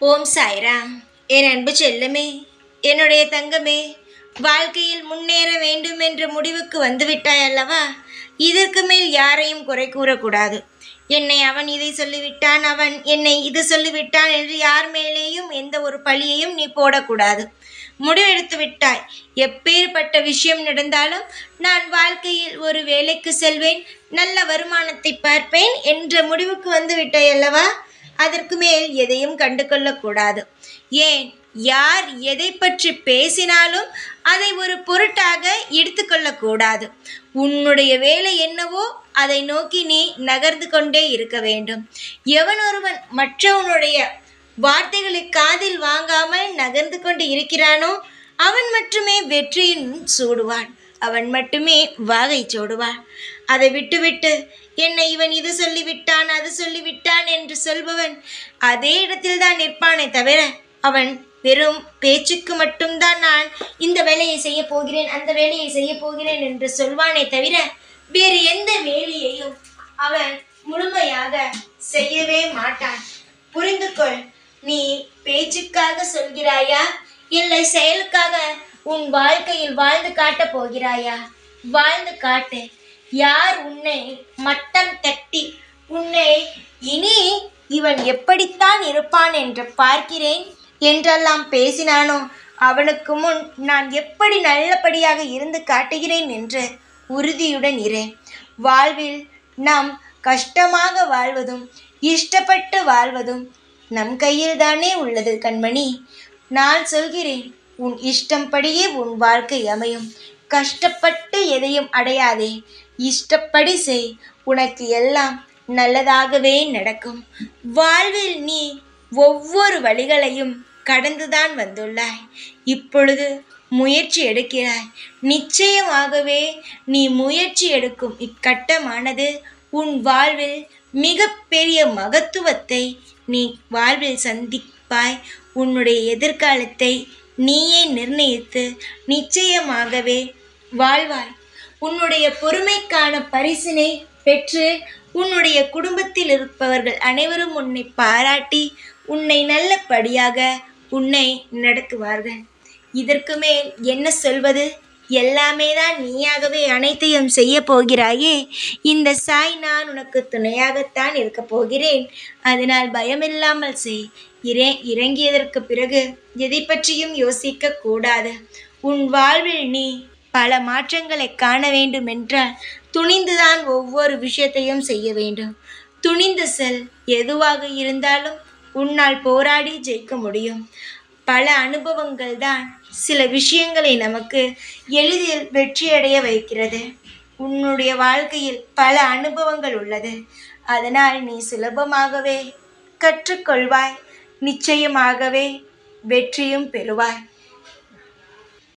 ஓம் சாய்ராம். என் அன்பு செல்லமே, என்னுடைய தங்கமே, வாழ்க்கையில் முன்னேற வேண்டும் என்ற முடிவுக்கு வந்துவிட்டாய் அல்லவா? இதற்கு மேல் யாரையும் குறை கூறக்கூடாது. என்னை அவன் இதை சொல்லிவிட்டான், அவன் என்னை இது சொல்லிவிட்டான் என்று யார் மேலேயும் எந்த ஒரு பழியையும் நீ போடக்கூடாது. முடிவெடுத்து விட்டாய். எப்பேற்பட்ட விஷயம் நடந்தாலும் நான் வாழ்க்கையில் ஒரு வேலைக்கு செல்வேன், நல்ல வருமானத்தை பார்ப்பேன் என்ற முடிவுக்கு வந்து விட்டாய் அல்லவா? அதற்கு மேல் எதையும் கண்டு கொள்ளக்கூடாது. ஏன், யார் எதை பற்றி பேசினாலும் அதை ஒரு பொருட்டாக எடுத்துக்கொள்ளக்கூடாது. உன்னுடைய வேலை என்னவோ அதை நோக்கி நீ நகர்ந்து கொண்டே இருக்க வேண்டும். எவனொருவன் மற்றவனுடைய வார்த்தைகளை காதில் வாங்காமல் நகர்ந்து கொண்டு இருக்கிறானோ அவன் மட்டுமே வெற்றியின் சூடுவான், அவன் மட்டுமே வாகை சூடுவான். அதை விட்டுவிட்டு என்னை இவன் இது சொல்லிவிட்டான் அது சொல்லிவிட்டான் என்று சொல்பவன் அதே இடத்தில் தான் நிற்பானே தவிர, அவன் வெறும் பேச்சுக்கு மட்டும்தான் நான் இந்த வேலையை செய்ய போகிறேன் அந்த வேலையை செய்ய போகிறேன் என்று சொல்வானே தவிர வேறு எந்த வேலையையும் அவன் முழுமையாக செய்யவே மாட்டான். புரிந்து கொள். நீ பேச்சுக்காக சொல்கிறாயா, இல்லை செயலுக்காக உன் வாழ்க்கையில் வாழ்ந்து காட்டப் போகிறாயா? வாழ்ந்து காட்டு. யார் உன்னை மட்டம் தட்டி உன்னை இனி இவன் எப்படித்தான் இருப்பான் என்று பார்க்கிறேன் என்றெல்லாம் பேசினானோ அவனுக்கு முன் நான் எப்படி நல்லபடியாக இருந்து காட்டுகிறேன் என்று உறுதியுடன் இரு. வாழ்வில் நாம் கஷ்டமாக வாழ்வதும் இஷ்டப்பட்டு வாழ்வதும் நம் கையில் தானே உள்ளது கண்மணி. நான் சொல்கிறேன், உன் இஷ்டம்படியே உன் வாழ்க்கை அமையும். கஷ்டப்பட்டு எதையும் அடையாதே, இஷ்டப்படி செய், உனக்கு எல்லாம் நல்லதாகவே நடக்கும். வாழ்வில் நீ ஒவ்வொரு வழிகளையும் கடந்துதான் வந்துள்ளாய். இப்பொழுது முயற்சி எடுக்கிறாய். நிச்சயமாகவே நீ முயற்சி எடுக்கும் இக்கட்டமானது உன் வாழ்வில் மிக பெரிய மகத்துவத்தை நீ வாழ்வில் சந்திப்பாய். உன்னுடைய எதிர்காலத்தை நீயே நிர்ணயித்து நிச்சயமாகவே வாழ்வாய். உன்னுடைய பொறுமைக்கான பரிசினை பெற்று உன்னுடைய குடும்பத்தில் இருப்பவர்கள் அனைவரும் உன்னை பாராட்டி உன்னை நல்லபடியாக உன்னை நடத்துவார்கள். இதற்கு மேல் என்ன சொல்வது? எல்லாமே தான் நீயாகவே அனைத்தையும் செய்ய போகிறாயே. இந்த சாய் நான் உனக்கு துணையாகத்தான் இருக்க போகிறேன். அதனால் பயமில்லாமல் செய். இறங்கியதற்கு பிறகு எதை பற்றியும் யோசிக்க கூடாது. உன் வாழ்வில் நீ பல மாற்றங்களை காண வேண்டும் என்றால் துணிந்துதான் ஒவ்வொரு விஷயத்தையும் செய்ய வேண்டும். துணிந்து செல். எதுவாக இருந்தாலும் உன்னால் போராடி ஜெயிக்க முடியும். பல அனுபவங்கள் தான் சில விஷயங்களை நமக்கு எளிதில் வெற்றியடைய வைக்கிறது. உன்னுடைய வாழ்க்கையில் பல அனுபவங்கள் உள்ளது. அதனால் நீ சுலபமாகவே கற்றுக்கொள்வாய். நிச்சயமாகவே வெற்றியும் பெறுவாய்.